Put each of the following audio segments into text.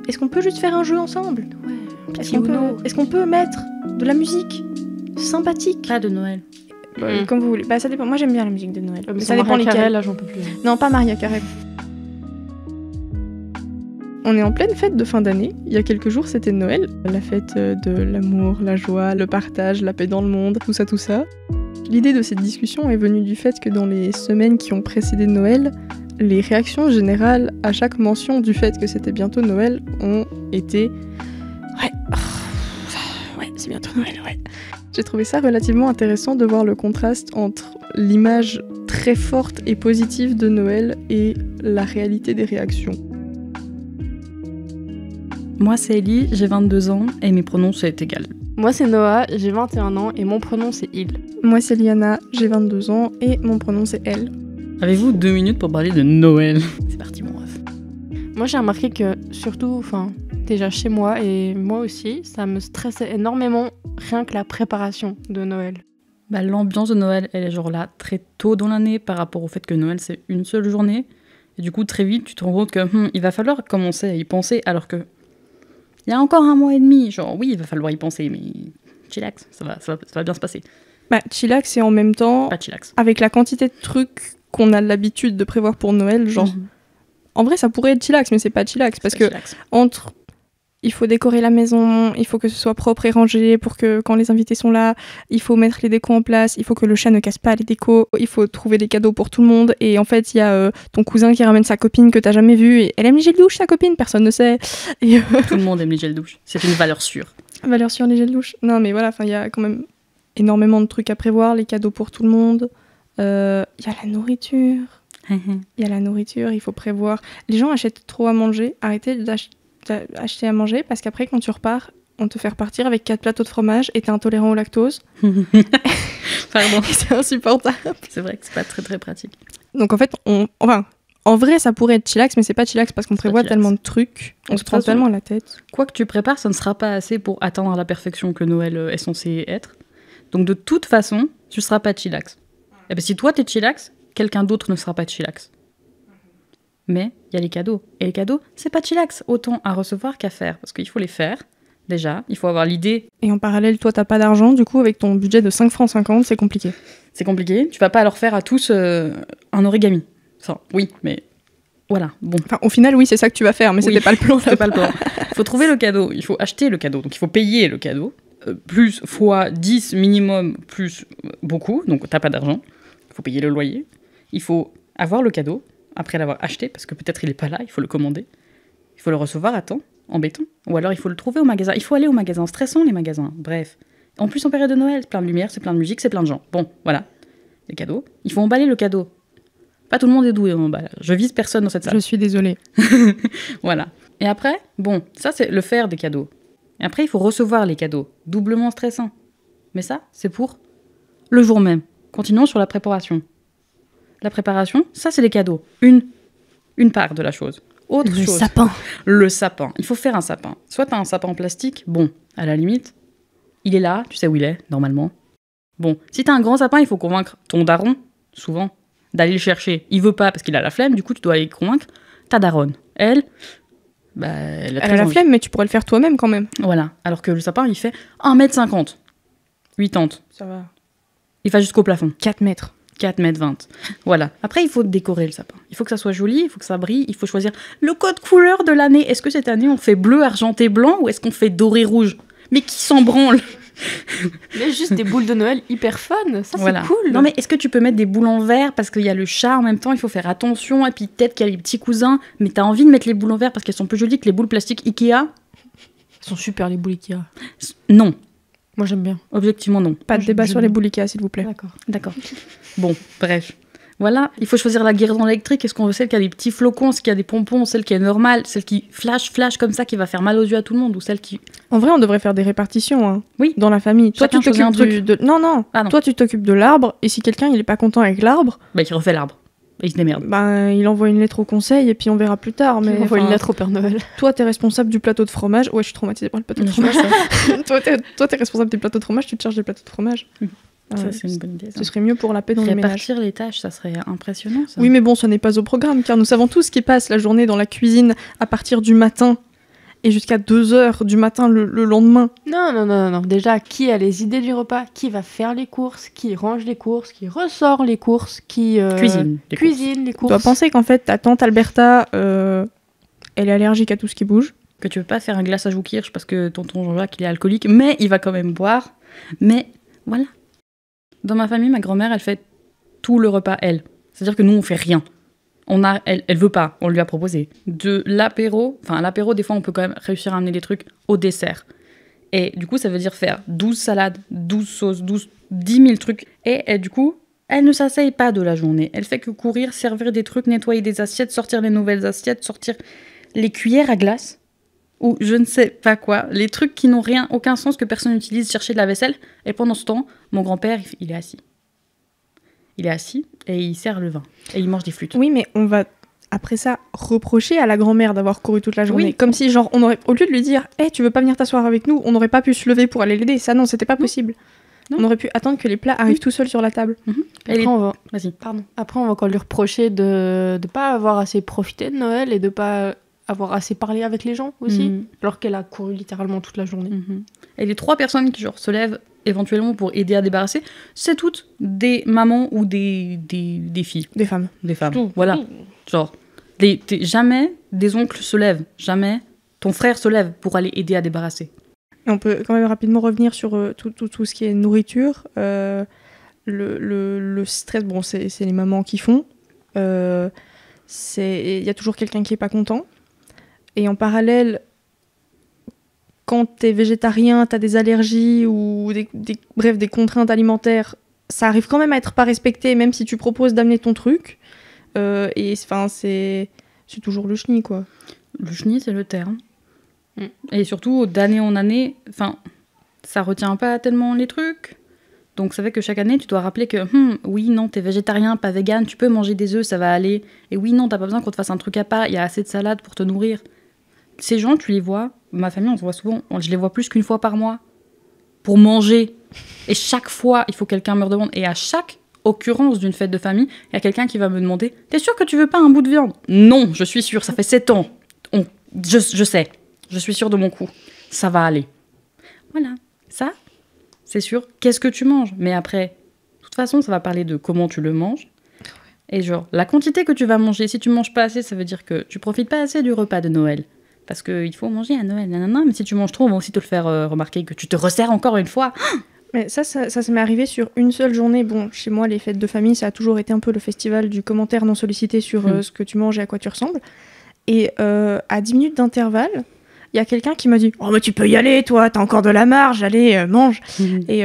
est-ce qu'on peut juste faire un jeu ensemble? Ouais. Est-ce qu'on peut mettre de la musique sympathique? Pas de Noël. Comme vous voulez. Bah ça dépend. Moi j'aime bien la musique de Noël. Mais ça dépend lesquelles. Carey, là j'en peux plus. Non, pas Maria Carey. On est en pleine fête de fin d'année. Il y a quelques jours, c'était Noël. La fête de l'amour, la joie, le partage, la paix dans le monde, tout ça. L'idée de cette discussion est venue du fait que dans les semaines qui ont précédé Noël, les réactions générales à chaque mention du fait que c'était bientôt Noël ont été « Ouais, c'est bientôt Noël, ouais ». J'ai trouvé ça relativement intéressant de voir le contraste entre l'image très forte et positive de Noël et la réalité des réactions. Moi, c'est Ellie, j'ai 22 ans et mes pronoms, c'est égal. Moi, c'est Noah, j'ai 21 ans et mon prénom, c'est il. Moi, c'est Liana, j'ai 22 ans et mon prénom, c'est elle. Avez-vous 2 minutes pour parler de Noël? C'est parti, mon ref. Moi, j'ai remarqué que, surtout, déjà chez moi et moi aussi, ça me stressait énormément rien que la préparation de Noël. Bah, l'ambiance de Noël, elle est genre là très tôt dans l'année par rapport au fait que Noël, c'est une seule journée. Et du coup, très vite, tu te rends compte que il va falloir commencer à y penser alors que il y a encore 1 mois et demi, genre oui, il va falloir y penser, mais chillax, ça va bien se passer. Bah, chillax et en même temps, pas chillax. Avec la quantité de trucs qu'on a l'habitude de prévoir pour Noël, genre, en vrai, ça pourrait être chillax, mais c'est pas chillax, parce que chillax. Entre, il faut décorer la maison, il faut que ce soit propre et rangé pour que quand les invités sont là, il faut mettre les décos en place, il faut que le chat ne casse pas les décos, il faut trouver des cadeaux pour tout le monde, et en fait, il y a ton cousin qui ramène sa copine que t'as jamais vue, et elle aime les gels douche, sa copine, personne ne sait. Et, tout le monde aime les gels douche, c'est une valeur sûre. Valeur sûre, les gels douche. Non, mais voilà, il y a quand même énormément de trucs à prévoir, les cadeaux pour tout le monde, il y a la nourriture. Il y a la nourriture, il faut prévoir. Les gens achètent trop à manger, arrêtez d'acheter à manger parce qu'après quand tu repars, on te fait repartir avec 4 plateaux de fromage et t'es intolérant au lactose. Pardon. C'est insupportable. C'est vrai que c'est pas très très pratique. Donc en fait, en vrai ça pourrait être chillax, mais c'est pas chillax parce qu'on prévoit tellement de trucs, on se prend tellement la tête. Quoi que tu prépares, ça ne sera pas assez pour atteindre la perfection que Noël est censé être. Donc de toute façon, tu seras pas chillax. Et ben si toi t'es chillax, quelqu'un d'autre ne sera pas chillax. Mais il y a les cadeaux. Et les cadeaux, c'est pas chillax. Autant à recevoir qu'à faire. Parce qu'il faut les faire, déjà. Il faut avoir l'idée. Et en parallèle, toi, t'as pas d'argent. Du coup, avec ton budget de 5 francs 50, c'est compliqué. C'est compliqué. Tu vas pas leur faire à tous un origami. Enfin, oui, mais voilà. Bon. Enfin, au final, oui, c'est ça que tu vas faire. Mais c'était pas le plan. C'était pas le plan. Il faut trouver le cadeau. Il faut acheter le cadeau. Donc, il faut payer le cadeau. Plus fois 10 minimum, plus beaucoup. Donc, t'as pas d'argent. Il faut payer le loyer. Il faut avoir le cadeau. Après l'avoir acheté, parce que peut-être il est pas là, il faut le commander. Il faut le recevoir à temps, en béton. Ou alors il faut le trouver au magasin. Il faut aller au magasin. Stressant, les magasins. Bref. En plus, en période de Noël, c'est plein de lumière, c'est plein de musique, c'est plein de gens. Bon, voilà. Les cadeaux. Il faut emballer le cadeau. Pas tout le monde est doué en emballage. Je vise personne dans cette salle. Je suis désolée. Voilà. Et après, bon, ça c'est le faire des cadeaux. Et après, il faut recevoir les cadeaux. Doublement stressant. Mais ça, c'est pour le jour même. Continuons sur la préparation. La préparation, ça c'est les cadeaux. Une part de la chose. Autre chose. Sapin. Le sapin. Il faut faire un sapin. Soit t'as un sapin en plastique, bon, à la limite, il est là, tu sais où il est, normalement. Bon, si t'as un grand sapin, il faut convaincre ton daron, souvent, d'aller le chercher. Il veut pas parce qu'il a la flemme, du coup tu dois aller convaincre ta daronne. Elle a la flemme, mais tu pourrais le faire toi-même quand même. Voilà. Alors que le sapin, il fait 1m50. 80. Ça va. Il va jusqu'au plafond. 4 mètres. 4,20 m. Voilà. Après, il faut décorer le sapin. Il faut que ça soit joli, il faut que ça brille, il faut choisir le code couleur de l'année. Est-ce que cette année, on fait bleu, argenté, blanc ou est-ce qu'on fait doré, rouge? Mais qui s'en branle? Mais juste des boules de Noël hyper fun, ça voilà. C'est cool. Non mais est-ce que tu peux mettre des boules en verre parce qu'il y a le chat en même temps, il faut faire attention, et puis peut-être qu'il y a les petits cousins, mais t'as envie de mettre les boules en verre parce qu'elles sont plus jolies que les boules plastiques Ikea? Elles sont super les boules Ikea. Non. Moi j'aime bien. Objectivement non. Pas de débat sur les boules Ikea s'il vous plaît. D'accord. Bon, bref. Voilà, il faut choisir la guirlande électrique. Est-ce qu'on veut celle qui a des petits flocons, celle qui a des pompons, celle qui est normale, celle qui flash comme ça, qui va faire mal aux yeux à tout le monde, ou celle qui... En vrai, on devrait faire des répartitions, hein, oui, dans la famille. Toi, tu t'occupes Non. Ah, non. Toi, tu t'occupes de l'arbre, et si quelqu'un il est pas content avec l'arbre... Bah, il refait l'arbre. Et il se démerde. Bah, il envoie une lettre au conseil, et puis on verra plus tard. Mais il envoie une lettre au Père Noël. Toi, t'es responsable du plateau de fromage. Ouais, je suis traumatisée par le plateau de fromage. toi, t'es responsable du plateau de fromage, tu te charges des plateaux de fromage. Ça, c'est une bonne idée. Ce serait mieux pour la paix dans les ménages. Répartir les tâches, ça serait impressionnant, ça. Oui, mais bon, ce n'est pas au programme, car nous savons tous qui passe la journée dans la cuisine à partir du matin et jusqu'à 2h du matin le lendemain. Non. Déjà, qui a les idées du repas? Qui va faire les courses? Qui range les courses? Qui ressort les courses? Qui Cuisine les les Tu courses? dois penser qu'en fait, ta tante Alberta, elle est allergique à tout ce qui bouge. Que tu veux pas faire un glaçage au kirsch parce que tonton Jean-Jacques il est alcoolique, mais il va quand même boire. Mais voilà. Dans ma famille, ma grand-mère, elle fait tout le repas, elle. C'est-à-dire que nous, on fait rien. Elle veut pas, on lui a proposé. De l'apéro, enfin l'apéro, des fois, on peut quand même réussir à amener des trucs au dessert. Et du coup, ça veut dire faire 12 salades, 12 sauces, 10 000 trucs. Et du coup, elle ne s'asseye pas de la journée. Elle fait que courir, servir des trucs, nettoyer des assiettes, sortir les nouvelles assiettes, sortir les cuillères à glace. Ou je ne sais pas quoi, les trucs qui n'ont aucun sens, que personne n'utilise, chercher de la vaisselle. Et pendant ce temps, mon grand-père, il est assis. Il est assis et il sert le vin. Et il mange des flûtes. Oui, mais on va, après ça, reprocher à la grand-mère d'avoir couru toute la journée. Oui. Comme si, genre, on aurait, au lieu de lui dire « Hey, tu veux pas venir t'asseoir avec nous ?» On n'aurait pas pu se lever pour aller l'aider. Ça, non, c'était pas possible. Non. On aurait pu attendre que les plats arrivent tout seuls sur la table. Après, Vas-y. Après, on va encore lui reprocher de pas avoir assez profité de Noël et de pas avoir assez parlé avec les gens aussi, alors qu'elle a couru littéralement toute la journée. Et les 3 personnes qui genre, se lèvent éventuellement pour aider à débarrasser, c'est toutes des mamans ou des filles. Des femmes. Des femmes. Voilà. Genre, jamais des oncles se lèvent. Jamais ton frère se lève pour aller aider à débarrasser. Et on peut quand même rapidement revenir sur tout ce qui est nourriture. Le stress, bon, c'est les mamans qui font. Il y a toujours quelqu'un qui est pas content. Et en parallèle, quand t'es végétarien, t'as des allergies ou bref, des contraintes alimentaires, ça arrive quand même à être pas respecté, même si tu proposes d'amener ton truc. Et enfin, c'est toujours le chenille, quoi. Le chenille, c'est le terme. Et surtout, d'année en année, ça retient pas tellement les trucs. Donc ça fait que chaque année, tu dois rappeler que oui, non, t'es végétarien, pas vegan, tu peux manger des œufs, ça va aller. Et oui, non, t'as pas besoin qu'on te fasse un truc à part, il y a assez de salade pour te nourrir. Ces gens, tu les vois, ma famille, on se voit souvent, je les vois plus qu'une fois par mois pour manger. Et chaque fois, il faut que quelqu'un me redemande. Et à chaque occurrence d'une fête de famille, il y a quelqu'un qui va me demander « T'es sûr que tu veux pas un bout de viande ?» Non, je suis sûre, ça fait 7 ans. Je sais, je suis sûre de mon coup. Ça va aller. Voilà, ça, c'est sûr. Qu'est-ce que tu manges? Mais après, de toute façon, ça va parler de comment tu le manges. Et genre, la quantité que tu vas manger, si tu manges pas assez, ça veut dire que tu profites pas assez du repas de Noël. Parce qu'il faut manger à Noël, nanana, mais si tu manges trop, on va aussi te le faire remarquer que tu te resserres encore une fois. Mais ça m'est arrivé sur une seule journée. Bon, chez moi, les fêtes de famille, ça a toujours été un peu le festival du commentaire non sollicité sur ce que tu manges et à quoi tu ressembles. Et à 10 minutes d'intervalle, il y a quelqu'un qui m'a dit « Oh, mais tu peux y aller, toi, t'as encore de la marge, allez, mange !» Et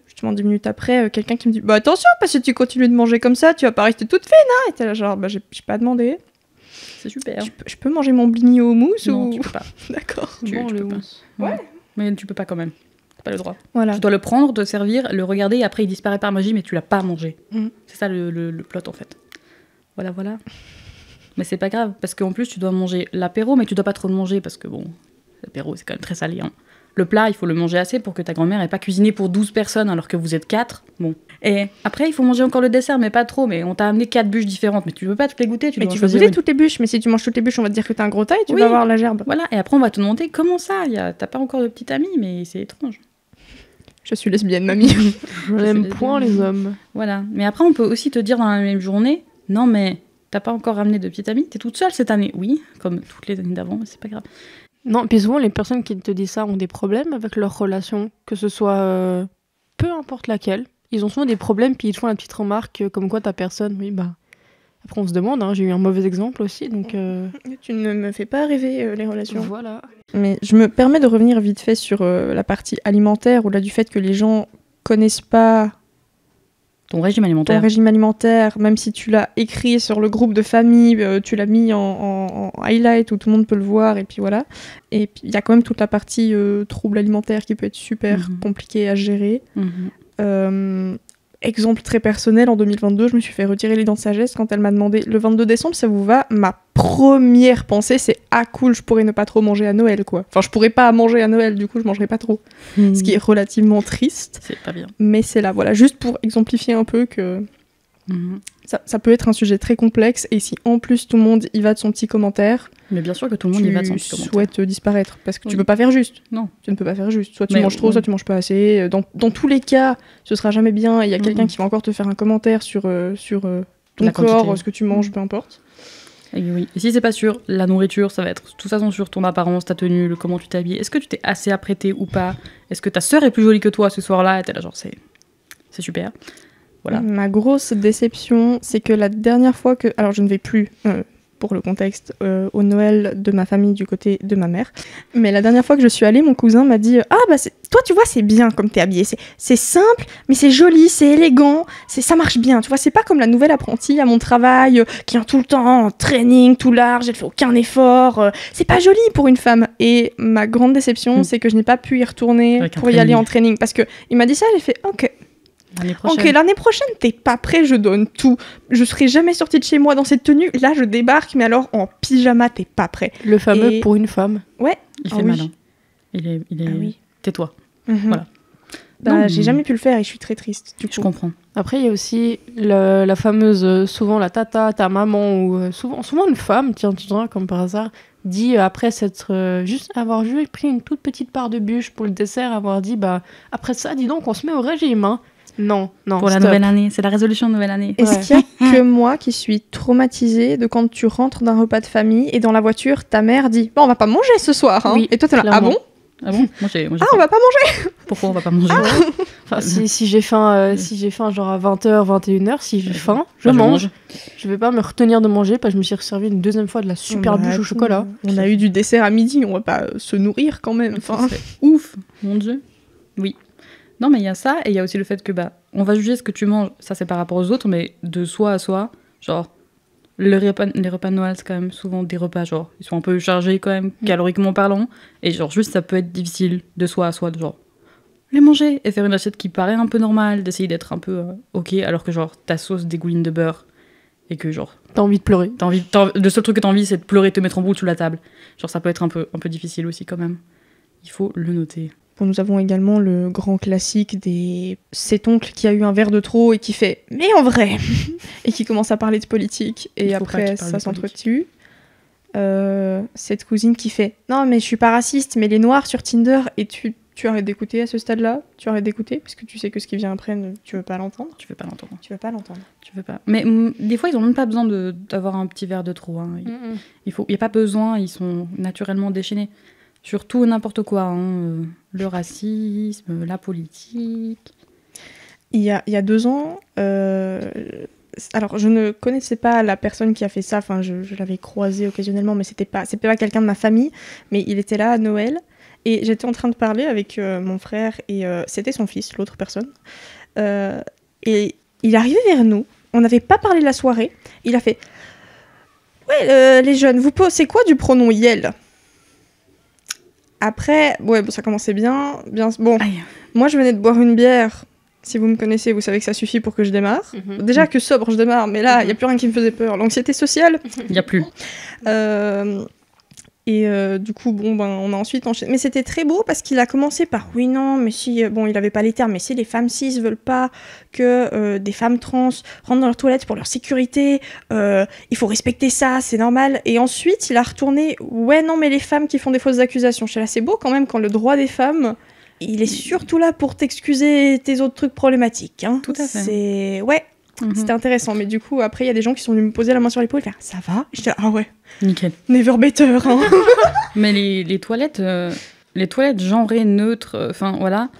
justement, 10 minutes après, quelqu'un qui me dit « Bah attention, parce que tu continues de manger comme ça, tu vas pas rester toute fine, hein !» Et t'es là genre « Bah j'ai pas demandé. » C'est super. Je peux manger mon blini au mousse Non, ou... tu peux pas. D'accord. Tu peux pas. Ouais. Mais tu peux pas quand même. T'as pas le droit. Voilà. Tu dois le prendre, te servir, le regarder et après il disparaît par magie, mais tu l'as pas mangé. C'est ça le plot en fait. Voilà. Mais c'est pas grave, parce qu'en plus tu dois manger l'apéro, mais tu dois pas trop le manger parce que bon, l'apéro c'est quand même très salé. Hein. Le plat, il faut le manger assez pour que ta grand-mère ait pas cuisiné pour 12 personnes alors que vous êtes 4. Bon. Et après, il faut manger encore le dessert, mais pas trop. Mais on t'a amené 4 bûches différentes, mais tu veux pas toutes les goûter. Tu peux choisir goûter toutes les bûches, mais si tu manges toutes les bûches, on va te dire que t'as un gros tas et tu vas avoir la gerbe. Voilà, et après on va te demander comment ça, t'as pas encore de petite amie, mais c'est étrange. Je suis lesbienne, mamie. Je n'aime point les hommes. Voilà, mais après on peut aussi te dire dans la même journée, non mais t'as pas encore ramené de petite amie, t'es toute seule cette année. Oui, comme toutes les années d'avant, mais c'est pas grave. Non, puis souvent les personnes qui te disent ça ont des problèmes avec leur relation, que ce soit peu importe laquelle. Ils ont souvent des problèmes, puis ils te font la petite remarque comme quoi ta personne, oui, bah... Après, on se demande, hein, j'ai eu un mauvais exemple aussi, donc... Tu ne me fais pas rêver, les relations. Voilà. Mais je me permets de revenir vite fait sur la partie alimentaire, au-delà du fait que les gens connaissent pas... Ton régime alimentaire, même si tu l'as écrit sur le groupe de famille, tu l'as mis en highlight où tout le monde peut le voir, et puis voilà. Et puis, il y a quand même toute la partie trouble alimentaire qui peut être super compliquée à gérer. Exemple très personnel, en 2022, je me suis fait retirer les dents de sagesse quand elle m'a demandé « Le 22 décembre, ça vous va ?» Ma première pensée, c'est « Ah cool, je pourrais ne pas trop manger à Noël, quoi. » Enfin, je pourrais pas manger à Noël, du coup, je mangerai pas trop. Ce qui est relativement triste. C'est pas bien. Mais c'est là, voilà, juste pour exemplifier un peu que Ça peut être un sujet très complexe, et si en plus tout le monde y va de son petit commentaire, Mais bien sûr que tout le monde y va de son petit tu commentaire. souhaites disparaître, parce que tu Oui. peux pas faire juste. Non. Tu ne peux pas faire juste. Soit tu Mais manges trop, oui. soit tu manges pas assez. Dans tous les cas, ce sera jamais bien. Il y a quelqu'un Mhm. qui va encore te faire un commentaire sur ton La corps, quantité. ce que tu manges, peu importe. Et oui. Et si c'est pas sûr, la nourriture, ça va être tout ça sur ton apparence, ta tenue, comment tu t'habilles. Est-ce que tu t'es assez apprêté ou pas? Est-ce que ta sœur est plus jolie que toi ce soir-là? Et t'es là genre c'est super. Voilà. Ma grosse déception, c'est que la dernière fois que... Alors, je ne vais plus, pour le contexte, au Noël de ma famille du côté de ma mère. Mais la dernière fois que je suis allée, mon cousin m'a dit « Ah, bah, toi, tu vois, c'est bien comme t'es habillée. C'est simple, mais c'est joli, c'est élégant, ça marche bien. Tu vois, c'est pas comme la nouvelle apprentie à mon travail, qui est tout le temps en training, tout large, elle fait aucun effort. C'est pas joli pour une femme. » Et ma grande déception, c'est que je n'ai pas pu y retourner Avec un pour y aller training. en training. Parce qu'il m'a dit ça, j'ai fait « Ok. L'année prochaine. Ok, l'année prochaine, t'es pas prêt, je donne tout. Je serai jamais sortie de chez moi dans cette tenue. Là, je débarque, mais alors en pyjama, t'es pas prêt. Le fameux Et- pour une femme. Il Ah fait oui. malin. Il est... Ah oui. Tais-toi. Mhm. Voilà. Bah, Non, j'ai jamais pu le faire et je suis très triste. Du Je coup. comprends. Après, il y a aussi la fameuse, souvent la tata, ta maman, ou souvent une femme, tiens, tu diras, comme par hasard, dit après s'être juste avoir juste pris une toute petite part de bûche pour le dessert, avoir dit, bah, après ça, dis donc, on se met au régime, hein. Non, Pour la stop. nouvelle année. C'est la résolution de nouvelle année. Est-ce Ouais. qu'il y a que moi qui suis traumatisée de quand tu rentres d'un repas de famille et dans la voiture, ta mère dit « Bon, on va pas manger ce soir, hein Oui, Et toi, t'es là « Ah clairement. bon Ah bon? Moi j'ai Ah, on va pas manger Pourquoi on va pas manger? Enfin, si j'ai faim, genre à 20h, 21h, si j'ai faim, je Bah, mange. Je vais pas me retenir de manger parce que je me suis resservi une deuxième fois de la super Bah, bûche au chocolat. On a eu du dessert à midi, on va pas se nourrir quand même. Enfin, C'est ouf, mon Dieu. Oui. Non, mais il y a ça, et il y a aussi le fait que, bah, on va juger ce que tu manges, ça c'est par rapport aux autres, mais de soi à soi, genre, les repas de Noël, c'est quand même souvent des repas, genre, ils sont un peu chargés quand même, caloriquement parlant, et genre, juste, ça peut être difficile de soi à soi, de genre, les manger, et faire une assiette qui paraît un peu normale, d'essayer d'être un peu ok, alors que, genre, ta sauce dégouline de beurre, et que, genre, T'as envie de pleurer. le seul truc que t'as envie, c'est de pleurer, te mettre en boule sous la table. Genre, ça peut être un peu difficile aussi, quand même. Il faut le noter. Bon, nous avons également le grand classique des cet oncle qui a eu un verre de trop et qui fait mais en vrai et qui commence à parler de politique et Il faut pas après qu'il parle ça de s'entretue. Cette cousine qui fait non mais je suis pas raciste mais les noirs sur Tinder et tu arrêtes d'écouter à ce stade-là, tu arrêtes d'écouter parce que tu sais que ce qui vient après tu veux pas l'entendre. Tu veux pas l'entendre. Tu veux pas l'entendre. Tu veux pas. Mais des fois, ils ont même pas besoin d'avoir un petit verre de trop. Hein. Il y a pas besoin, ils sont naturellement déchaînés. Surtout n'importe quoi. Hein. Le racisme, la politique. Il y a 2 ans, alors je ne connaissais pas la personne qui a fait ça, enfin je l'avais croisé occasionnellement, mais c'était pas quelqu'un de ma famille, mais il était là à Noël, et j'étais en train de parler avec mon frère, et c'était son fils, l'autre personne, et il est arrivé vers nous, on n'avait pas parlé de la soirée, il a fait « Ouais, les jeunes, c'est quoi du pronom yel ?» Après, ouais, bon, ça commençait bien, bon, Aïe. moi je venais de boire une bière. Si vous me connaissez, vous savez que ça suffit pour que je démarre. Déjà que sobre, je démarre, mais là, il n'y a plus rien qui me faisait peur. L'anxiété sociale. Il y a plus. Du coup, bon, ben, on a ensuite enchaîné. Mais c'était très beau parce qu'il a commencé par oui, non, mais si, bon, il n'avait pas les termes, mais si les femmes cis veulent pas que des femmes trans rentrent dans leurs toilettes pour leur sécurité, il faut respecter ça, c'est normal. Et ensuite, il a retourné ouais, non, mais les femmes qui font des fausses accusations. Je suis là, c'est beau quand même quand le droit des femmes. Il est surtout là pour t'excuser tes autres trucs problématiques. Hein. Tout à fait. C'est... Ouais, c'était intéressant. Mais du coup, après, il y a des gens qui sont venus me poser la main sur l'épaule et faire « Ça va ?» J'étais là, ah ouais, Nickel. never better. Hein. Mais les toilettes genrées, neutres, enfin voilà,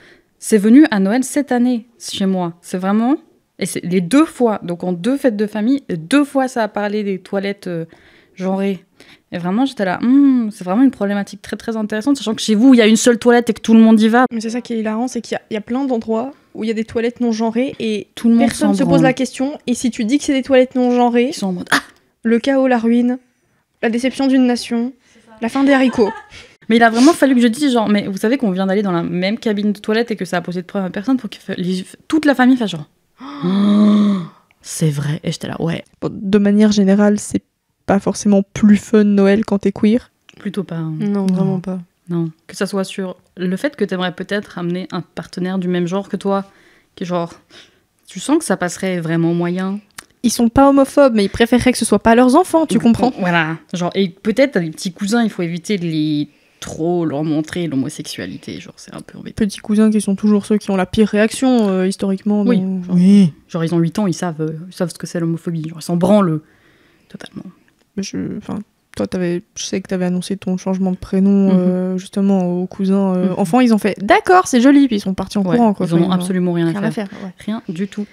c'est venu à Noël cette année chez moi. C'est vraiment... Et c'est les 2 fois, donc en 2 fêtes de famille, 2 fois ça a parlé des toilettes genrées. Et vraiment, j'étais là, c'est vraiment une problématique très très intéressante, sachant que chez vous, il y a une seule toilette et que tout le monde y va. Mais c'est ça qui est hilarant, c'est qu'il y a plein d'endroits où il y a des toilettes non genrées et Tout le monde personne s'en se pose branle. la question. Et si tu dis que c'est des toilettes non genrées, Ils sont en mode, ah. le chaos, la ruine, la déception d'une nation, la fin des haricots. Mais il a vraiment fallu que je dise, genre, mais vous savez qu'on vient d'aller dans la même cabine de toilette et que ça a posé de problème à personne pour que toute la famille fasse genre, c'est vrai. Et j'étais là, ouais. Bon, de manière générale, c'est pas forcément plus fun Noël quand t'es queer. Plutôt pas. Hein. Non, vraiment pas. Non, que ça soit sur le fait que t'aimerais peut-être amener un partenaire du même genre que toi, qui genre, tu sens que ça passerait vraiment moyen. ils sont pas homophobes, mais ils préféreraient que ce soit pas leurs enfants, tu comprends? Voilà. Genre, et peut-être, les petits cousins, il faut éviter de trop leur montrer l'homosexualité. Genre, c'est un peu embêtant. Petits cousins qui sont toujours ceux qui ont la pire réaction, historiquement. Oui. Genre, oui. Genre, ils ont 8 ans, ils savent ce que c'est l'homophobie. Genre, ils s'en branlent totalement. Toi, je sais que t'avais annoncé ton changement de prénom, justement, aux cousins enfants. Ils ont fait « D'accord, c'est joli », puis ils sont partis en courant. Quoi. Ils n'ont absolument rien à faire. Rien du tout.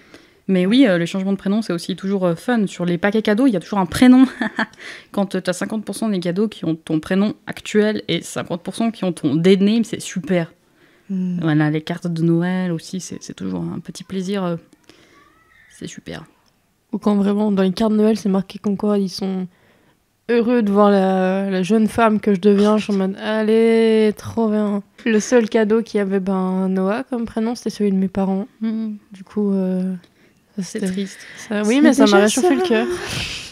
Mais oui, le changement de prénom, c'est aussi toujours fun. Sur les paquets cadeaux, il y a toujours un prénom. Quand tu as 50% des cadeaux qui ont ton prénom actuel et 50% qui ont ton dead name, c'est super. Voilà, les cartes de Noël aussi, c'est toujours un petit plaisir. C'est super. Ou quand vraiment, dans les cartes de Noël, c'est marqué comme quoi ils sont heureux de voir la jeune femme que je deviens. Je suis en mode, allez, trop bien. Le seul cadeau qui avait Noah comme prénom, c'était celui de mes parents. Du coup... c'est triste. Oui, mais ça m'a réchauffé le cœur.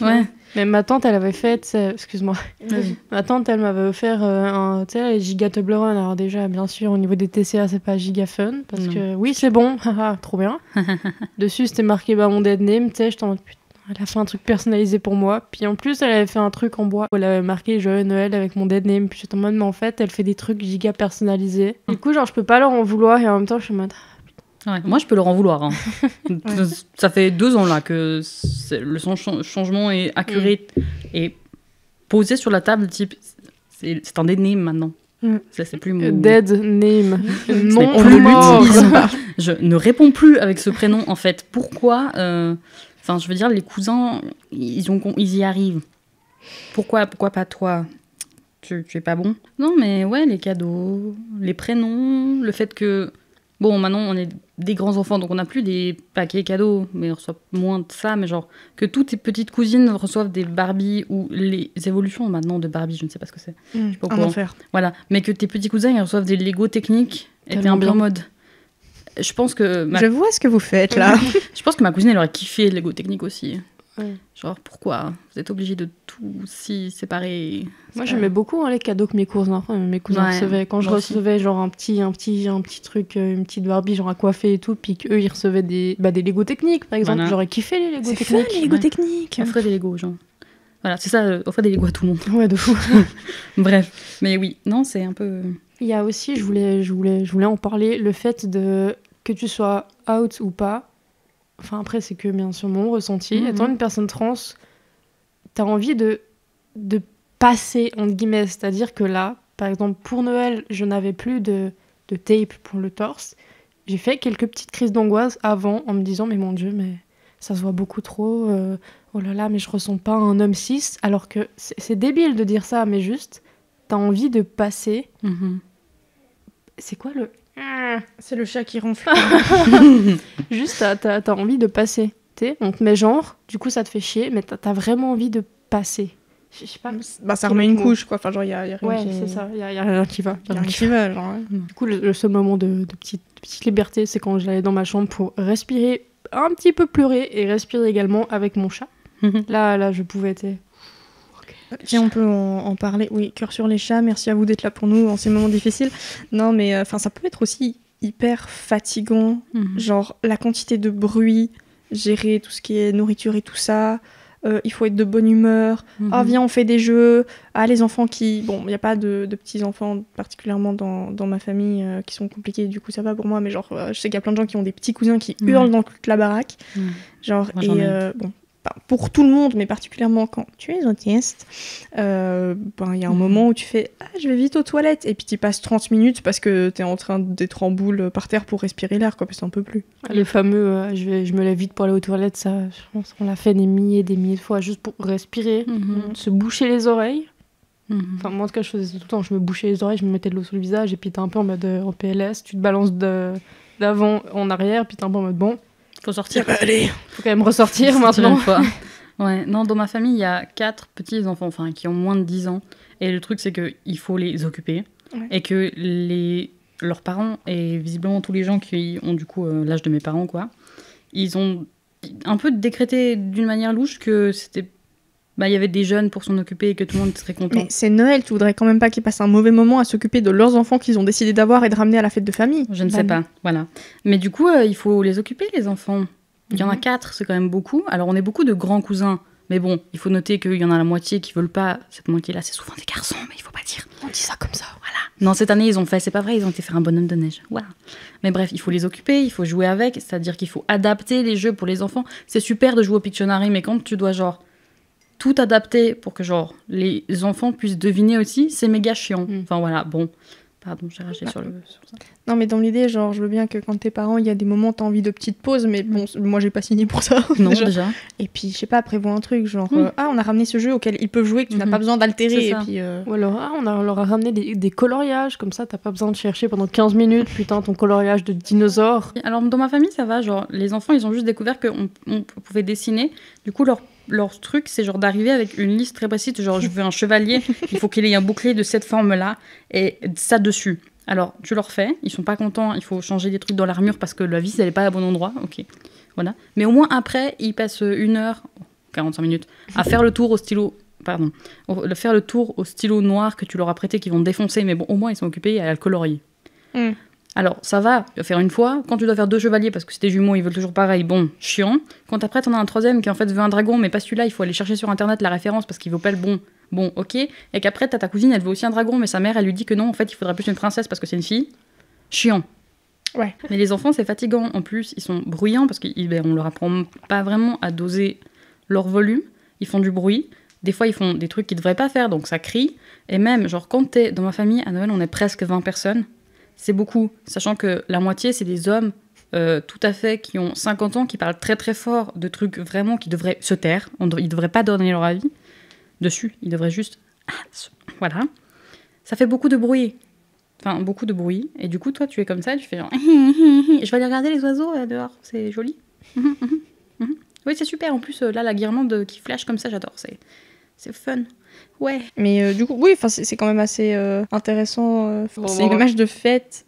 Ouais. Mais ma tante, elle avait fait... Excuse-moi. Vas-y. Ma tante, elle m'avait offert les Giga Toblerone. Alors déjà, bien sûr, au niveau des TCA, c'est pas Giga Fun. Parce que oui, c'est bon. Trop bien. Dessus, c'était marqué mon dead name. Tu sais, j'étais en mode, putain, elle a fait un truc personnalisé pour moi. Puis en plus, elle avait fait un truc en bois où elle avait marqué Joyeux Noël avec mon dead name. Puis j'étais en mode, mais en fait, elle fait des trucs giga personnalisés. Du coup, genre, je peux pas leur en vouloir. Et en même temps, je suis en mode... Ouais, moi, je peux leur en vouloir. Hein. Ça fait 2 ans là que le changement est accuré et posé sur la table. Type, c'est un dead name maintenant. Ça, c'est plus mon... Dead name. Non, on ne l'utilise pas. Je ne réponds plus avec ce prénom en fait. Pourquoi Enfin, je veux dire, les cousins, ils y arrivent. Pourquoi pas toi? Tu es pas bon? Non, mais ouais, les cadeaux, les prénoms, le fait que... Bon, maintenant, on est des grands enfants, donc on n'a plus des paquets cadeaux, mais on reçoit moins de ça, mais genre que toutes tes petites cousines reçoivent des Barbie ou les évolutions maintenant de Barbie, je ne sais pas ce que c'est. Je sais pas un enfer. Voilà, mais que tes petits cousins ils reçoivent des Lego techniques et t'es un peu en mode... Je pense que... Je vois ce que vous faites, là. Je pense que ma cousine, elle aurait kiffé Lego technique aussi. Ouais. Genre, pourquoi vous êtes obligés de tout si séparer? Moi, j'aimais beaucoup les cadeaux que mes cousins recevaient. Quand je recevais genre un petit truc, une petite Barbie genre à coiffer et tout, puis qu'eux, ils recevaient des Lego techniques, par exemple. Voilà. J'aurais kiffé les Lego C'est techniques. fun, les Lego techniques. Offrez des Lego, genre. Voilà, c'est ça, offrez des Lego à tout le monde. Ouais, de fou. Bref, mais oui, non, c'est un peu... Il y a aussi, je voulais en parler, le fait de que tu sois out ou pas. Enfin, après, c'est que bien sûr mon ressenti. Étant une personne trans, t'as envie de passer, entre guillemets. C'est-à-dire que là, par exemple, pour Noël, je n'avais plus de tape pour le torse. J'ai fait quelques petites crises d'angoisse avant, en me disant, mais mon Dieu, mais ça se voit beaucoup trop. Oh là là, mais je ressens pas un homme cis. Alors que c'est débile de dire ça, mais juste, t'as envie de passer. C'est quoi le... C'est le chat qui ronfle. Juste, t'as envie de passer. On te met genre, du coup ça te fait chier, mais t'as vraiment envie de passer. Je sais pas. Ça remet une couche, quoi. Enfin, genre, il y a rien ouais, qui... c'est ça. Il y a rien qui va. Y a rien qui va, genre. Du coup, le seul moment de petite liberté, c'est quand j'allais dans ma chambre pour respirer, un petit peu pleurer et respirer également avec mon chat. Là, je pouvais être... Si on peut en parler, oui, cœur sur les chats, merci à vous d'être là pour nous en ces moments difficiles. Non, mais ça peut être aussi hyper fatigant, genre la quantité de bruit, gérer tout ce qui est nourriture et tout ça, il faut être de bonne humeur, viens on fait des jeux, les enfants qui... Bon, il n'y a pas de petits-enfants particulièrement dans ma famille qui sont compliqués, du coup ça va pour moi, mais genre je sais qu'il y a plein de gens qui ont des petits cousins qui hurlent dans toute la baraque, genre, moi, et bon... Pour tout le monde, mais particulièrement quand tu es autiste, il y a un moment où tu fais « je vais vite aux toilettes » et puis tu passes 30 minutes parce que tu es en train d'être en boule par terre pour respirer l'air, quoi, parce que t'en peux plus. Les fameux je me lève vite pour aller aux toilettes, ça, je pense qu'on l'a fait des milliers de fois juste pour respirer, se boucher les oreilles. Enfin, moi en tout cas, je faisais ça tout le temps, je me bouchais les oreilles, je me mettais de l'eau sur le visage et puis t'es un peu en mode en PLS, tu te balances d'avant en arrière, puis t'es un peu en mode bon. Faut sortir. Allez. Faut quand même ressortir maintenant. Une fois. Ouais, non, dans ma famille, il y a 4 petits-enfants, enfin, qui ont moins de 10 ans. Et le truc, c'est qu'il faut les occuper. Ouais. Et que leurs parents, et visiblement tous les gens qui ont du coup l'âge de mes parents, quoi, ils ont un peu décrété d'une manière louche que c'était... il y avait des jeunes pour s'en occuper et que tout le monde serait content. Mais c'est Noël, tu voudrais quand même pas qu'ils passent un mauvais moment à s'occuper de leurs enfants qu'ils ont décidé d'avoir et de ramener à la fête de famille. Je ne sais pas, voilà. Mais du coup, il faut les occuper, les enfants. Il y en a 4, c'est quand même beaucoup. Alors, on est beaucoup de grands cousins. Mais bon, il faut noter qu'il y en a la moitié qui veulent pas. Cette moitié-là, c'est souvent des garçons, mais il faut pas dire. On dit ça comme ça. Voilà. Non, cette année, ils ont fait, c'est pas vrai, ils ont été faire un bonhomme de neige. Voilà. Mais bref, il faut les occuper, il faut jouer avec, c'est-à-dire qu'il faut adapter les jeux pour les enfants. C'est super de jouer au Pictionary, mais quand tu dois, genre, tout adapter pour que, genre, les enfants puissent deviner aussi, c'est méga chiant. Enfin, voilà, bon. Pardon, j'ai ragé sur ça. Non, mais dans l'idée, genre, je veux bien que quand t'es parents, il y a des moments, t'as envie de petites pauses, mais bon, moi, j'ai pas signé pour ça. Non, déjà. Et puis, je sais pas, prévois un truc, genre, on a ramené ce jeu auquel ils peuvent jouer, que tu n'as pas besoin d'altérer. Et puis, Ou alors, on leur a ramené des coloriages, comme ça, t'as pas besoin de chercher pendant 15 minutes, putain, ton coloriage de dinosaure. Alors, dans ma famille, ça va, genre, les enfants, ils ont juste découvert qu'on pouvait dessiner. Du coup, leur truc, c'est genre d'arriver avec une liste très précise, genre, je veux un chevalier, il faut qu'il ait un bouclier de cette forme-là, et ça dessus. Alors, tu leur fais, ils sont pas contents, il faut changer des trucs dans l'armure parce que la vis, elle est pas au bon endroit, ok, voilà. Mais au moins, après, ils passent 1 heure, 45 minutes, à faire le tour au stylo, faire le tour au stylo noir que tu leur as prêté, qu'ils vont défoncer, mais bon, au moins, ils sont occupés à le colorier. Alors, ça va, tu vas faire une fois. Quand tu dois faire 2 chevaliers, parce que c'est des jumeaux, ils veulent toujours pareil, bon, chiant. Quand après, t'en as un 3e qui en fait veut un dragon, mais pas celui-là, il faut aller chercher sur internet la référence parce qu'il veut pas le bon. Bon, ok. Et qu'après, t'as ta cousine, elle veut aussi un dragon, mais sa mère, elle lui dit que non, en fait, il faudrait plus une princesse parce que c'est une fille. Chiant. Ouais. Mais les enfants, c'est fatigant. En plus, ils sont bruyants parce qu'on leur apprend pas vraiment à doser leur volume. Ils font du bruit. Des fois, ils font des trucs qu'ils devraient pas faire, donc ça crie. Et même, genre, quand t'es dans ma famille, à Noël, on est presque 20 personnes. C'est beaucoup, sachant que la moitié, c'est des hommes tout à fait qui ont 50 ans, qui parlent très très fort de trucs vraiment qui devraient se taire. Ils ne devraient pas donner leur avis dessus. Ils devraient juste... Voilà. Ça fait beaucoup de bruit. Enfin, beaucoup de bruit. Et du coup, toi, tu es comme ça, tu fais genre... Je vais aller regarder les oiseaux dehors, c'est joli. Oui, c'est super. En plus, là, la guirlande qui flash comme ça, j'adore. C'est fun. Ouais. Mais du coup, oui, c'est quand même assez intéressant. C'est une image de fête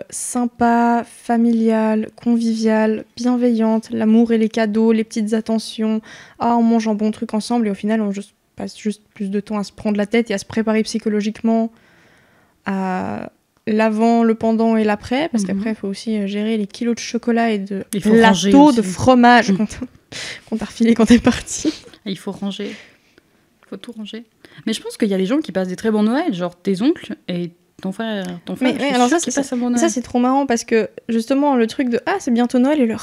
sympa, familiale, conviviale, bienveillante, l'amour et les cadeaux, les petites attentions. Ah, on mange un bon truc ensemble et au final, on passe juste plus de temps à se prendre la tête et à se préparer psychologiquement à l'avant, le pendant et l'après, parce qu'après, il faut aussi gérer les kilos de chocolat et de plateaux de fromage qu'on t'a refilé quand t'es parti. Il faut ranger. Faut tout ranger. Mais je pense qu'il y a des gens qui passent des très bons Noëls, genre tes oncles et ton frère mais alors ça, passe un bon Noël. Ça, c'est trop marrant parce que justement, le truc de c'est bientôt Noël et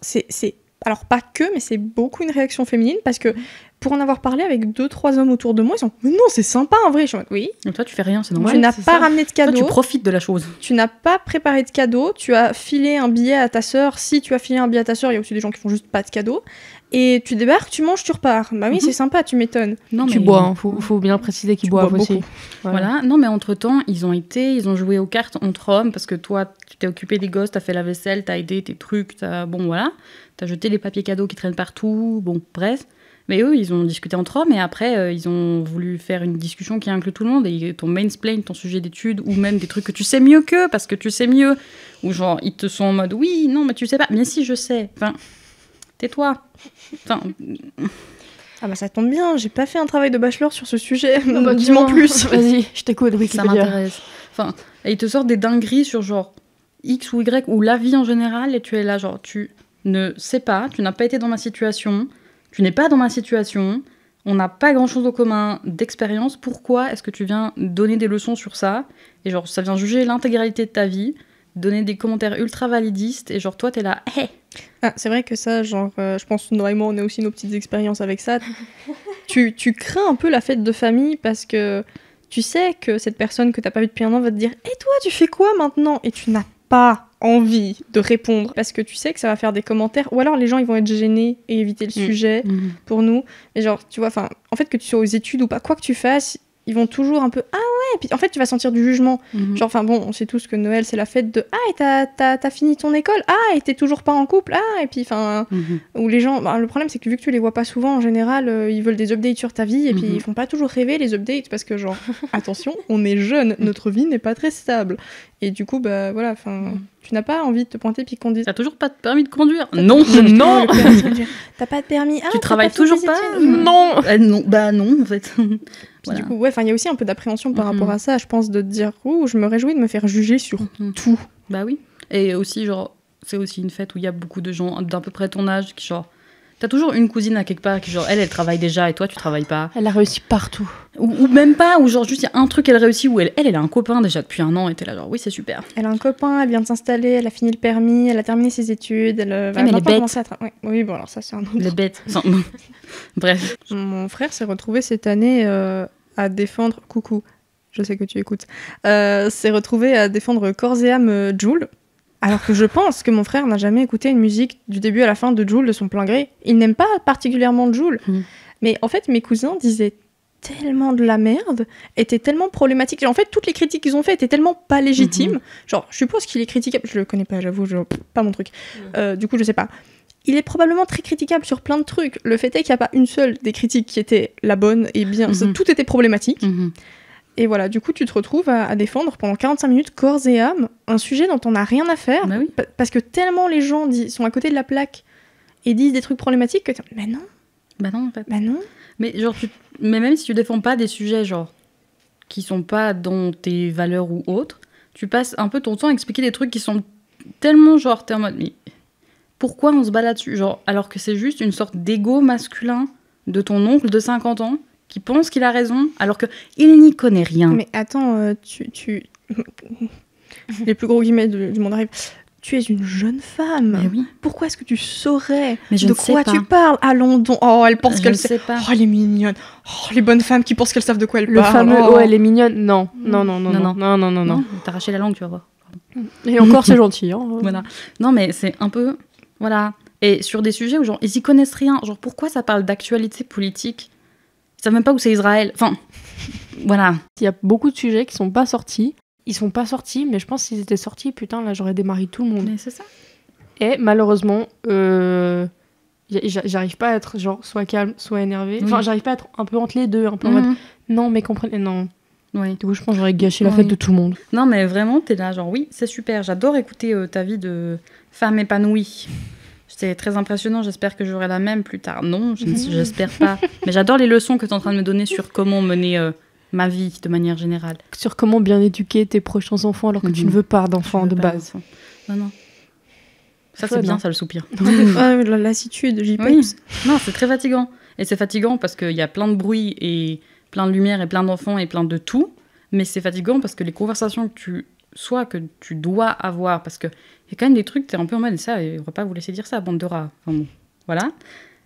c'est alors pas que, mais c'est beaucoup une réaction féminine parce que pour en avoir parlé avec 2-3 hommes autour de moi, ils sont mais non, c'est sympa en vrai. Je suis en mode, oui. Donc toi, tu fais rien, c'est normal. Tu n'as pas ramené de cadeau. Toi, tu profites de la chose. Tu n'as pas préparé de cadeau. Tu as filé un billet à ta sœur. Si tu as filé un billet à ta sœur, il y a aussi des gens qui font juste pas de cadeau. Et tu débarques, tu manges, tu repars. Bah oui, c'est sympa, tu m'étonnes. Non, tu bois, hein. Faut bien préciser qu'ils boivent aussi. Voilà. Non, mais entre-temps, ils ont joué aux cartes entre hommes parce que toi, tu t'es occupé des gosses, t'as fait la vaisselle, t'as aidé tes trucs, bon, voilà. T'as jeté les papiers cadeaux qui traînent partout, bon, bref. Mais eux, ils ont discuté entre hommes et après, ils ont voulu faire une discussion qui inclut tout le monde et ton mansplain, ton sujet d'étude ou même des trucs que tu sais mieux qu'eux parce que tu sais mieux. Ou genre, ils te sont en mode, oui, non, mais tu sais pas. Mais si, je sais. Enfin, tais-toi. Enfin... Ah bah ça tombe bien, j'ai pas fait un travail de bachelor sur ce sujet. Bah, dis-moi plus. Vas-y, je t'écoute, ça m'intéresse. Enfin, et ils te sortent des dingueries sur genre X ou Y ou la vie en général et tu es là genre tu ne sais pas, tu n'as pas été dans ma situation, tu n'es pas dans ma situation, on n'a pas grand-chose en commun d'expérience, pourquoi est-ce que tu viens donner des leçons sur ça? Et genre ça vient juger l'intégralité de ta vie, donner des commentaires ultra validistes et genre toi t'es là, hey. Ah, c'est vrai que ça, genre, je pense que Nora et moi, on a aussi nos petites expériences avec ça. tu crains un peu la fête de famille parce que tu sais que cette personne que t'as pas vue depuis un an va te dire « Et toi, tu fais quoi maintenant ?» Et tu n'as pas envie de répondre parce que tu sais que ça va faire des commentaires ou alors les gens ils vont être gênés et éviter le sujet pour nous. Mais genre, tu vois, en fait, que tu sois aux études ou pas, quoi que tu fasses, ils vont toujours un peu « Ah ouais !» Et puis en fait, tu vas sentir du jugement. Genre, enfin bon, on sait tous que Noël, c'est la fête de « Ah, et t'as fini ton école ? Ah, et t'es toujours pas en couple ? Ah !» Et puis, enfin, où les gens... Bah, le problème, c'est que vu que tu les vois pas souvent, en général, ils veulent des updates sur ta vie et puis ils font pas toujours rêver, les updates, parce que genre, attention, on est jeune, notre vie n'est pas très stable. Et du coup, bah voilà, enfin... Tu n'as pas envie de te pointer puis qu'on dise... T'as toujours pas de permis de conduire ? Non, non. T'as pas de permis ? Ah, tu travailles toujours pas ? Non. Non, bah non, en fait. Voilà. Du coup, ouais, il y a aussi un peu d'appréhension par rapport à ça, je pense, de te dire, je me réjouis de me faire juger sur tout. Bah oui. Et aussi, genre, c'est aussi une fête où il y a beaucoup de gens d'à peu près ton âge qui genre... T'as toujours une cousine à quelque part qui genre elle travaille déjà et toi tu travailles pas. Elle a réussi partout. Ou même pas, ou genre juste il y a un truc qu'elle réussit où elle a un copain déjà depuis un an et t'es là genre oui c'est super. Elle a un copain, elle vient de s'installer, elle a fini le permis, elle a terminé ses études, elle va mais elle est bête. commencer à oui, bon alors ça c'est un autre. Elle est bête. Bref. Mon frère s'est retrouvé cette année à défendre... Coucou, je sais que tu écoutes. S'est retrouvé à défendre corps et âme Jul. Alors que je pense que mon frère n'a jamais écouté une musique du début à la fin de Jul de son plein gré. Il n'aime pas particulièrement Jul. Mais en fait, mes cousins disaient tellement de la merde, étaient tellement problématiques. En fait, toutes les critiques qu'ils ont faites étaient tellement pas légitimes. Genre, je suppose qu'il est critiquable. Je le connais pas, j'avoue, pas mon truc. Du coup, je sais pas. Il est probablement très critiquable sur plein de trucs. Le fait est qu'il n'y a pas une seule des critiques qui était la bonne et bien. Tout était problématique. Et voilà, du coup, tu te retrouves à défendre pendant 45 minutes, corps et âme, un sujet dont on n'a rien à faire, Bah oui. parce que tellement les gens sont à côté de la plaque et disent des trucs problématiques que mais non. Bah non, en fait. Bah non. Mais genre, mais même si tu défends pas des sujets genre qui sont pas dans tes valeurs ou autres, tu passes un peu ton temps à expliquer des trucs qui sont tellement genre t'es en mode mais pourquoi on se bat là-dessus, genre alors que c'est juste une sorte d'ego masculin de ton oncle de 50 ans qui pense qu'il a raison alors que il n'y connaît rien. Mais attends, tu les plus gros guillemets du monde arrive. Tu es une jeune femme. Mais oui. Pourquoi est-ce que tu saurais Mais je de ne sais quoi pas. tu parles? Allons donc. Oh, elle pense Je qu'elle ne sais pas. Oh, elle est mignonne. Oh, les bonnes femmes qui pensent qu'elles savent de quoi elles Le parlent. fameux Oh. oh elle est mignonne. Non. T'as arraché la langue, tu vas voir. Et encore c'est gentil. Hein. Voilà. Non, mais c'est un peu... Voilà. Et sur des sujets où, genre, ils y connaissent rien. Genre, pourquoi ça parle d'actualité politique? Ils savent même pas où c'est Israël. Enfin, voilà. Il y a beaucoup de sujets qui sont pas sortis. Ils sont pas sortis, mais je pense qu'ils étaient sortis, putain, là, j'aurais démarré tout le monde. Mais c'est ça. Et malheureusement, j'arrive pas à être, genre, soit calme, soit énervée. Enfin, j'arrive pas à être un peu entre les deux, un peu en mode, non, mais comprenez, non. Oui. Du coup, je pense que j'aurais gâché la fête de tout le monde. Non, mais vraiment, t'es là, genre, oui, c'est super. J'adore écouter ta vie de femme épanouie. C'est très impressionnant. J'espère que j'aurai la même plus tard. Non, j'espère pas. Mais j'adore les leçons que t'es en train de me donner sur comment mener ma vie de manière générale. Sur comment bien éduquer tes prochains enfants alors que tu ne veux pas d'enfants de base. Non. Ça, c'est bien, ça, le soupir. La lassitude, j'y pense. Oui. Non, c'est très fatigant. Et c'est fatigant parce qu'il y a plein de bruit et plein de lumière et plein d'enfants et plein de tout. Mais c'est fatigant parce que les conversations que tu dois avoir, parce qu'il y a quand même des trucs, t'es un peu en mode, ça, on va pas vous laisser dire ça, bande de rats. Enfin, bon, voilà.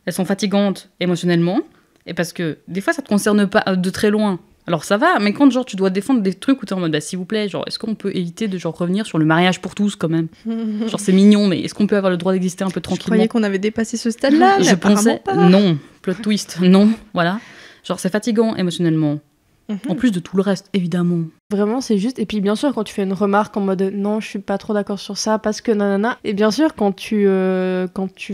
Elles sont fatigantes émotionnellement. Et parce que des fois, ça te concerne pas de très loin. Alors ça va, mais quand genre tu dois défendre des trucs où t'es en mode s'il vous plaît, genre est-ce qu'on peut éviter de genre revenir sur le mariage pour tous quand même. Genre c'est mignon, mais est-ce qu'on peut avoir le droit d'exister un peu tranquillement? Je croyais qu'on avait dépassé ce stade-là, mais je pensais pas. non, plot twist, non, voilà. Genre c'est fatigant émotionnellement. En plus de tout le reste, évidemment. Vraiment, c'est juste. Et puis, bien sûr, quand tu fais une remarque en mode non, je suis pas trop d'accord sur ça parce que nanana. Et bien sûr, quand tu veux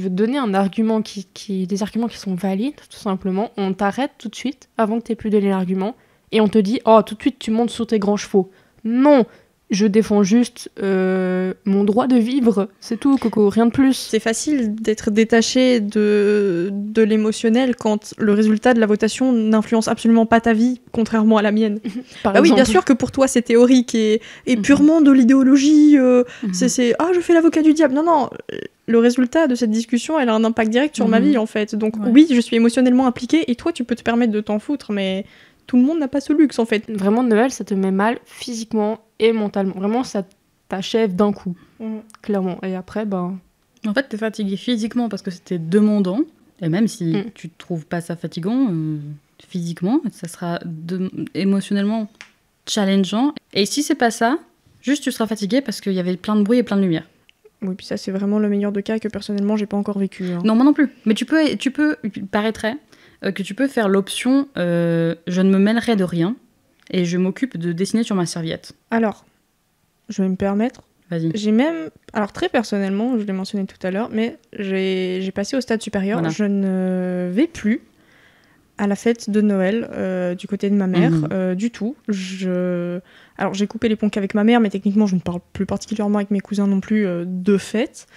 donner un argument des arguments qui sont valides, tout simplement, on t'arrête tout de suite avant que t'aies plus donné l'argument et on te dit oh, tout de suite, tu montes sur tes grands chevaux. Non! Je défends juste mon droit de vivre, c'est tout, Coco, rien de plus. C'est facile d'être détaché de l'émotionnel quand le résultat de la votation n'influence absolument pas ta vie, contrairement à la mienne. Oui, bien sûr que pour toi c'est théorique et purement de l'idéologie, c'est je fais l'avocat du diable. Non, le résultat de cette discussion, elle a un impact direct sur ma vie en fait. Donc oui, je suis émotionnellement impliquée et toi tu peux te permettre de t'en foutre, mais tout le monde n'a pas ce luxe en fait. Vraiment, Noël, ça te met mal physiquement et mentalement. Vraiment, ça t'achève d'un coup, clairement. Et après, En fait, t'es fatigué physiquement parce que c'était demandant. Et même si tu trouves pas ça fatigant, physiquement, ça sera émotionnellement challengeant. Et si c'est pas ça, juste tu seras fatigué parce qu'il y avait plein de bruit et plein de lumière. Oui, puis ça, c'est vraiment le meilleur de cas que personnellement, j'ai pas encore vécu. Hein. Non, moi non plus. Mais tu peux il paraîtrait que tu peux faire l'option je ne me mêlerai de rien et je m'occupe de dessiner sur ma serviette. Alors, je vais me permettre. Vas-y. J'ai même, alors très personnellement, je l'ai mentionné tout à l'heure, mais j'ai passé au stade supérieur. Voilà. Je ne vais plus à la fête de Noël du côté de ma mère du tout. Alors j'ai coupé les ponts qu'avec ma mère, mais techniquement je ne parle plus particulièrement avec mes cousins non plus de fête.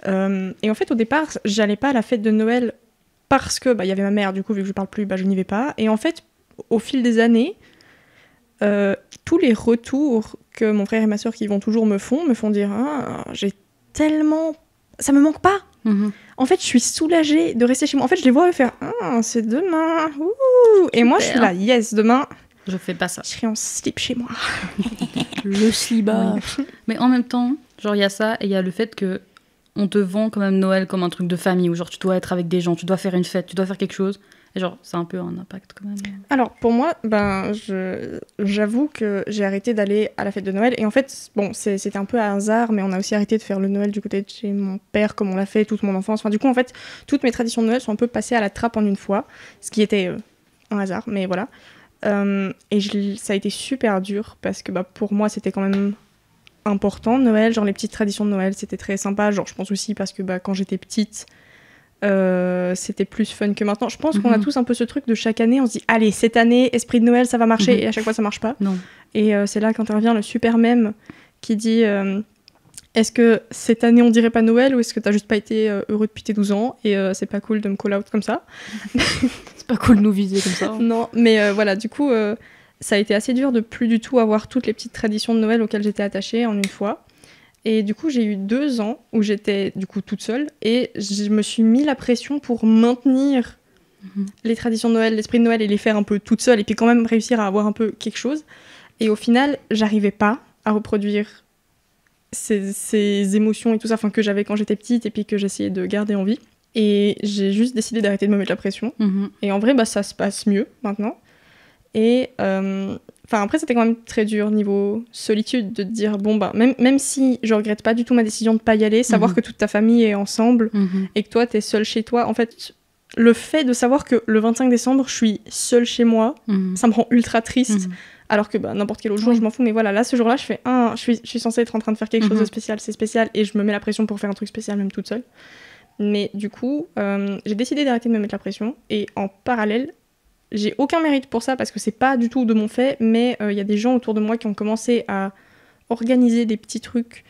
Et en fait au départ, j'allais pas à la fête de Noël parce que y avait ma mère, du coup vu que je parle plus, je n'y vais pas. Et en fait, au fil des années, tous les retours que mon frère et ma sœur qui y vont toujours me font dire j'ai tellement... Ça me manque pas. En fait, je suis soulagée de rester chez moi. En fait, je les vois eux faire « Ah, c'est demain. Ouh !» Et moi, je suis là « Yes, demain. » Je fais pas ça. Je serai en slip chez moi. Le slibard. Oui. Mais en même temps, genre, il y a ça et il y a le fait que on te vend quand même Noël comme un truc de famille où genre tu dois être avec des gens, tu dois faire une fête, tu dois faire quelque chose. Et genre, c'est un peu un impact quand même. Alors, pour moi, j'avoue que j'ai arrêté d'aller à la fête de Noël. Et en fait, bon, c'était un peu à hasard, mais on a aussi arrêté de faire le Noël du côté de chez mon père, comme on l'a fait toute mon enfance. Enfin, du coup, en fait, toutes mes traditions de Noël sont un peu passées à la trappe en une fois, ce qui était un hasard, mais voilà. Et ça a été super dur, parce que pour moi, c'était quand même important, Noël. Genre, les petites traditions de Noël, c'était très sympa. Genre, je pense aussi parce que quand j'étais petite... c'était plus fun que maintenant. Je pense qu'on a tous un peu ce truc de chaque année, on se dit allez, cette année, esprit de Noël, ça va marcher, et à chaque fois ça marche pas. Non. Et c'est là qu'intervient le super mème qui dit est-ce que cette année on dirait pas Noël ou est-ce que t'as juste pas été heureux depuis tes 12 ans et c'est pas cool de me call out comme ça. C'est pas cool de nous viser comme ça. Non, mais voilà, du coup ça a été assez dur de plus du tout avoir toutes les petites traditions de Noël auxquelles j'étais attachée en une fois. Et du coup, j'ai eu 2 ans où j'étais du coup toute seule et je me suis mis la pression pour maintenir les traditions de Noël, l'esprit de Noël et les faire un peu toute seule et puis quand même réussir à avoir un peu quelque chose. Et au final, j'arrivais pas à reproduire ces émotions et tout ça que j'avais quand j'étais petite et puis que j'essayais de garder en vie. Et j'ai juste décidé d'arrêter de me mettre la pression. Et en vrai, ça se passe mieux maintenant. Et après, c'était quand même très dur niveau solitude de te dire, même si je regrette pas du tout ma décision de pas y aller, savoir que toute ta famille est ensemble et que toi, t'es seule chez toi. En fait, le fait de savoir que le 25 décembre, je suis seule chez moi, ça me rend ultra triste. Alors que n'importe quel autre jour, je m'en fous. Mais voilà, là, ce jour-là, je fais, je suis censée être en train de faire quelque chose de spécial, c'est spécial. Et je me mets la pression pour faire un truc spécial, même toute seule. Mais du coup, j'ai décidé d'arrêter de me mettre la pression. Et en parallèle, j'ai aucun mérite pour ça parce que c'est pas du tout de mon fait, mais y a des gens autour de moi qui ont commencé à organiser des petits trucs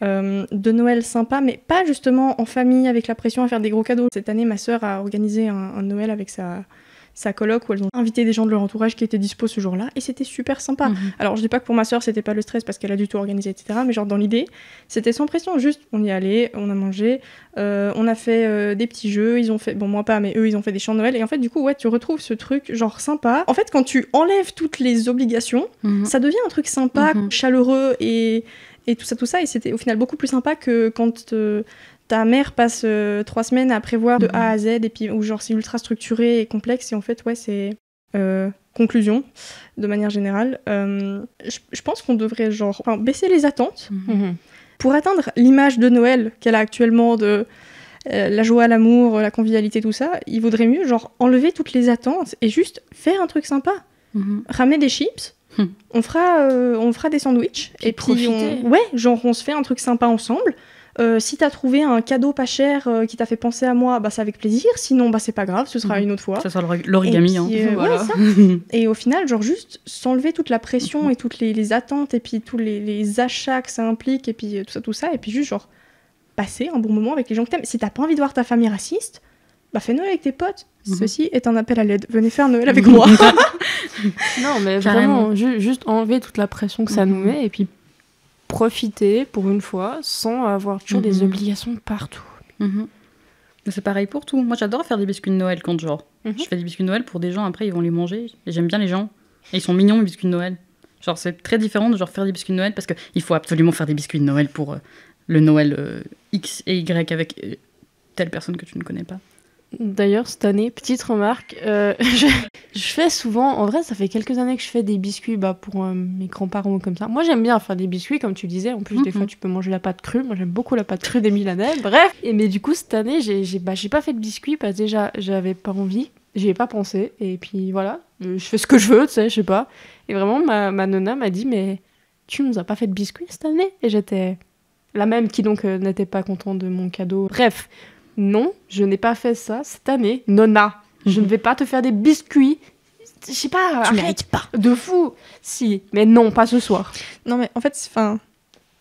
de Noël sympas, mais pas justement en famille avec la pression à faire des gros cadeaux. Cette année, ma sœur a organisé un Noël avec sa coloc où elles ont invité des gens de leur entourage qui étaient dispo ce jour-là et c'était super sympa. Alors je dis pas que pour ma sœur c'était pas le stress parce qu'elle a du tout organisé, etc. Mais genre dans l'idée, c'était sans pression, juste on y allait, on a mangé, on a fait des petits jeux, ils ont fait, bon moi pas, mais eux ils ont fait des chants de Noël et en fait du coup ouais tu retrouves ce truc genre sympa. En fait quand tu enlèves toutes les obligations, ça devient un truc sympa, chaleureux et tout ça et c'était au final beaucoup plus sympa que quand ta mère passe 3 semaines à prévoir de A à Z et puis où genre c'est ultra structuré et complexe et en fait ouais c'est conclusion de manière générale je pense qu'on devrait baisser les attentes pour atteindre l'image de Noël qu'elle a actuellement de la joie, l'amour, la convivialité, tout ça. Il vaudrait mieux enlever toutes les attentes et juste faire un truc sympa, ramener des chips. On fera des sandwichs et puis on se fait un truc sympa ensemble. Si t'as trouvé un cadeau pas cher qui t'a fait penser à moi, c'est avec plaisir. Sinon, c'est pas grave, ce sera une autre fois. Ça sera l'origami. Voilà. Ça. Et au final, juste s'enlever toute la pression et toutes les attentes et puis tous les achats que ça implique et puis tout ça. Et puis juste passer un bon moment avec les gens que t'aimes. Si t'as pas envie de voir ta famille raciste, fais Noël avec tes potes. Ceci est un appel à l'aide. Venez faire Noël avec moi. Non, mais vraiment, juste enlever toute la pression que ça nous met et puis profiter pour une fois sans avoir toujours des obligations partout. C'est pareil pour tout. Moi j'adore faire des biscuits de Noël quand je fais des biscuits de Noël pour des gens, après ils vont les manger et j'aime bien les gens et ils sont mignons les biscuits de Noël. C'est très différent de faire des biscuits de Noël parce qu'il faut absolument faire des biscuits de Noël pour le Noël X et Y avec telle personne que tu ne connais pas. D'ailleurs, cette année, petite remarque, je fais souvent, en vrai, ça fait quelques années que je fais des biscuits pour mes grands-parents ou comme ça. Moi, j'aime bien faire des biscuits, comme tu disais. En plus, des fois, tu peux manger la pâte crue. Moi, j'aime beaucoup la pâte crue des Milanais. Bref. Mais du coup, cette année, j'ai pas fait de biscuits parce que déjà, j'avais pas envie. J'y ai pas pensé. Et puis, voilà. Je fais ce que je veux, tu sais, je sais pas. Et vraiment, ma nonna m'a dit, mais tu nous as pas fait de biscuits cette année? Et j'étais la même qui, donc, n'était pas contente de mon cadeau. Bref. Non, je n'ai pas fait ça cette année. Nonna, je ne vais pas te faire des biscuits. Je sais pas. Tu mérites pas. De fou. Si, mais non, pas ce soir. Non, mais en fait,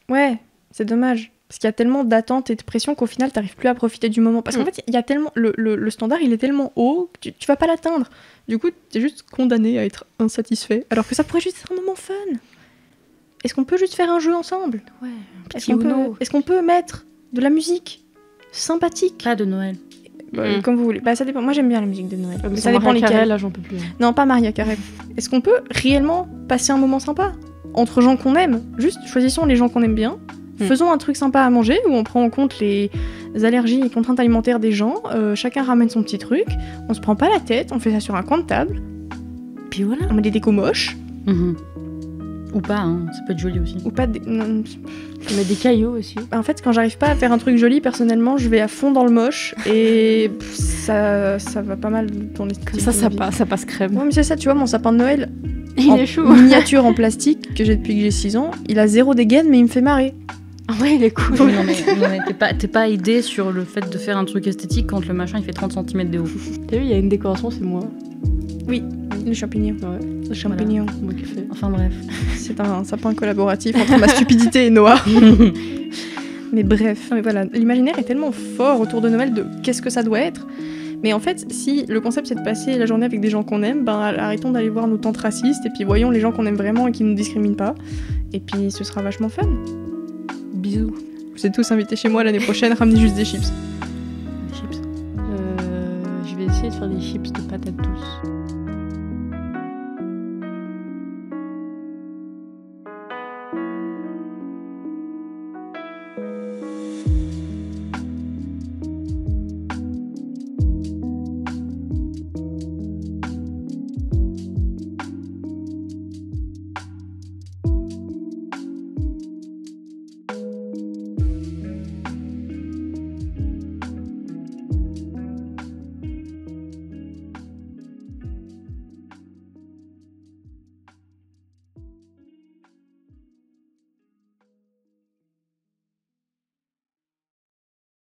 ouais, c'est dommage. Parce qu'il y a tellement d'attentes et de pression qu'au final, t'arrives plus à profiter du moment. Parce qu'en fait, il y a tellement... Le standard, il est tellement haut que tu vas pas l'atteindre. Du coup, t'es juste condamné à être insatisfait. Alors que ça pourrait juste être un moment fun. Est-ce qu'on peut juste faire un jeu ensemble? Ouais, Est-ce qu'on peut mettre de la musique sympathique. Pas de Noël. Comme vous voulez. Bah, ça dépend. Moi, j'aime bien la musique de Noël. Mais ça dépend lesquelles. Carey, là, j'en peux plus. Non, pas Maria Carey. Est-ce qu'on peut réellement passer un moment sympa entre gens qu'on aime? Juste choisissons les gens qu'on aime bien. Faisons un truc sympa à manger où on prend en compte les allergies et contraintes alimentaires des gens. Chacun ramène son petit truc. On se prend pas la tête. On fait ça sur un coin de table. Puis voilà. On met des décos moches. Ou pas, hein. Ça peut être joli aussi. Ou pas. Non. On met des cailloux aussi. En fait, quand j'arrive pas à faire un truc joli, personnellement, je vais à fond dans le moche et ça va pas mal tourner. Comme ça passe crème. Ouais, mais c'est ça, tu vois, mon sapin de Noël, Il est chaud. miniature en plastique que j'ai depuis que j'ai 6 ans, il a 0 dégaine, mais il me fait marrer. En vrai, il est cool. Non mais t'es pas aidé sur le fait de faire un truc esthétique quand le machin il fait 30 cm de haut. T'as vu, il y a une décoration, c'est moi. Oui, le champignon. Ouais. Le champignon. C'est moi qui fais. Enfin bref. C'est un sapin collaboratif entre ma stupidité et Noah. Mais bref, mais voilà, l'imaginaire est tellement fort autour de Noël de qu'est-ce que ça doit être. Mais en fait, si le concept c'est de passer la journée avec des gens qu'on aime, ben arrêtons d'aller voir nos tantes racistes et puis voyons les gens qu'on aime vraiment et qui ne nous discriminent pas. Et puis ce sera vachement fun. Bisous. Vous êtes tous invités chez moi l'année prochaine, ramenez juste des chips. Je vais essayer de faire des chips de patates douces.